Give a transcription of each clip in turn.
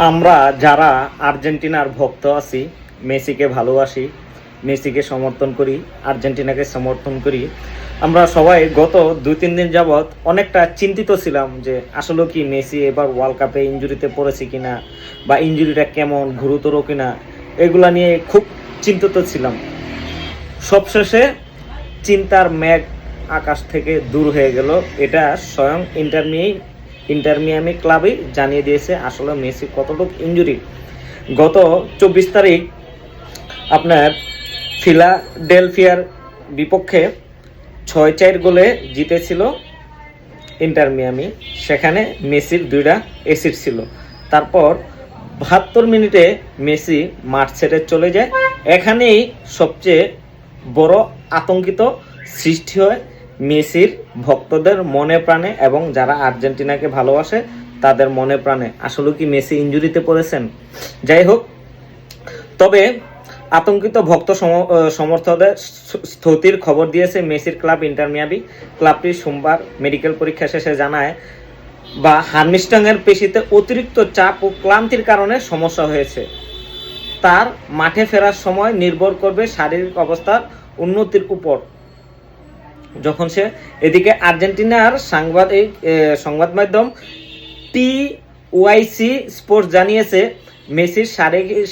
আমরা যারা আর্জেন্টিনার ভক্ত আছি, মেসিকে ভালোবাসি, মেসিকে সমর্থন করি, আর্জেন্টিনাকে সমর্থন করি, আমরা সবাই গত 2-3 দিন যাবৎ অনেকটা চিন্তিত ছিলাম যে আসলে কি মেসি এবার ওয়ার্ল্ড কাপে ইনজুরিতে পড়েছে কিনা, বা ইনজুরিটা কেমন, গুরুতর কিনা, এগুলা নিয়ে খুব চিন্তিত ছিলাম। সবশেষে চিন্তার মেঘ আকাশ থেকে দূর হয়ে গেল। এটা স্বয়ং ইন্টার মিয়ামি ক্লাবই জানিয়ে দিয়েছে আসলে মেসি কতটুকু ইনজুরি। গত 24 তারিখ আপনার ফিলাডেলফিয়ার বিপক্ষে 6-4 গোলে জিতেছিল ইন্টার মিয়ামি। সেখানে মেসির 2টা অ্যাসিস্ট ছিল। তারপর 72 মিনিটে মেসি মাঠ ছেড়ে চলে যায়। এখানেই সবচেয়ে বড় আতঙ্কিত সৃষ্টি হয় মেসির ভক্তদের মনে প্রাণে এবং যারা আর্জেন্টিনাকে ভালোবাসে তাদের মনে প্রাণে। আসলে কি মেসি ইনজুরিতে পড়েছেন? যাই হোক, তবে আতঙ্কিত ভক্ত সমর্থকদের স্থিতির খবর দিয়েছে মেসির ক্লাব ইন্টার মিয়ামি। ক্লাবটি সোমবার মেডিকেল পরীক্ষা শেষে জানায় বা হামস্ট্রিংয়ের পেশিতে অতিরিক্ত চাপ ও ক্লান্তির কারণে সমস্যা হয়েছে। তার মাঠে ফেরার সময় নির্ভর করবে শারীরিক অবস্থার উন্নতির উপর। যখন সে এদিকে আর্জেন্টিনার সংবাদ মাধ্যম TYC স্পোর্টস জানিয়েছে মেসির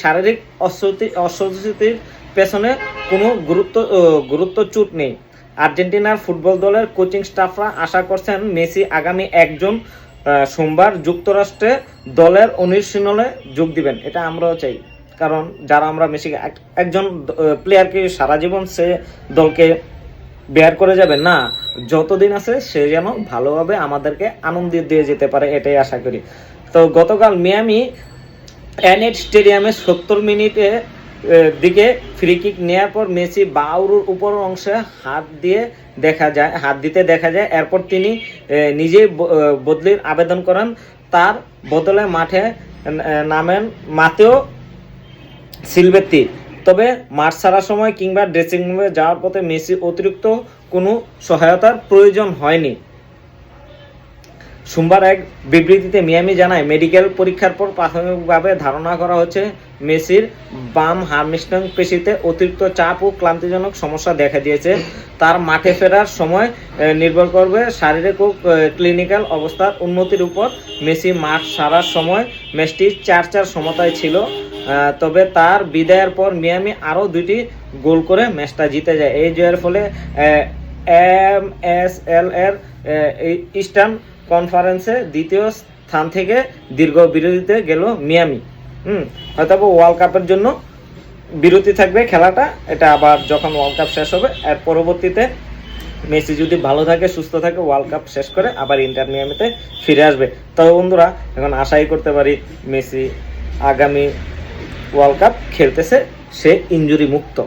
শারীরিক অস্বস্তির পেছনে কোনো গুরুত্ব চোট নেই। আর্জেন্টিনার ফুটবল দলের কোচিং স্টাফরা আশা করছেন মেসি আগামী 1 জুন সোমবার যুক্তরাষ্ট্রে দলের অনুশীলনে যোগ দিবেন। এটা আমরাও চাই, কারণ যারা আমরা মেসিকে একজন প্লেয়ারকে সারা জীবন সে দলকে বেয়ার করে যাবে না, যতদিন আছে সে যেন ভালোভাবে আমাদেরকে আনন্দ দিয়ে যেতে পারে, এটাই আশা করি। তো গতকাল মিয়ামি এনএড স্টেডিয়ামে 70 মিনিটে দিকে ফ্রি কিক নেওয়ার পর মেসি বাউরুর উপর অংশে হাত দিতে দেখা যায়। এরপর তিনি নিজেই বদলির আবেদন করেন। তার বদলে মাঠে নামেন মাতেও সিলভেত্তি। তবে মাঠ ছাড়ার সময় কিংবা ড্রেসিং রুমে যাওয়ার পথে মেসি অতিরিক্ত কোনো সহায়তার প্রয়োজন হয়নি। সোমবার এক বিবৃতিতে মিয়ামি জানায় মেডিকেল পরীক্ষার পর প্রাথমিকভাবে ধারণা করা হচ্ছে মেসির বাম হামস্ট্রিং পেশিতে অতিরিক্ত চাপ ও ক্লান্তিজনক সমস্যা দেখা দিয়েছে। তার মাঠে ফেরার সময় নির্ভর করবে শারীরিক ও ক্লিনিক্যাল অবস্থার উন্নতির উপর। মেসি মাঠ ছাড়ার সময় ম্যাচটি 4-4 সমতায় ছিল। তবে তার বিদায়ের পর মিয়ামি আরও 2টি গোল করে ম্যাচটা জিতে যায়। এই জয়ের ফলে MSL এর ইস্টার্ন কনফারেন্সে দ্বিতীয় স্থান থেকে দীর্ঘ বিরতিতে গেল মিয়ামি। হয়তো ওয়ার্ল্ড কাপের জন্য বিরতি থাকবে খেলাটা, এটা আবার যখন ওয়ার্ল্ড কাপ শেষ হবে এর পরবর্তীতে মেসি যদি ভালো থাকে, সুস্থ থাকে, ওয়ার্ল্ড কাপ শেষ করে আবার ইন্টার মিয়ামিতে ফিরে আসবে। তবে বন্ধুরা, এখন আশাই করতে পারি মেসি আগামী ওয়ার্ল্ড কাপ খেলতেছে সে ইনজুরি মুক্ত।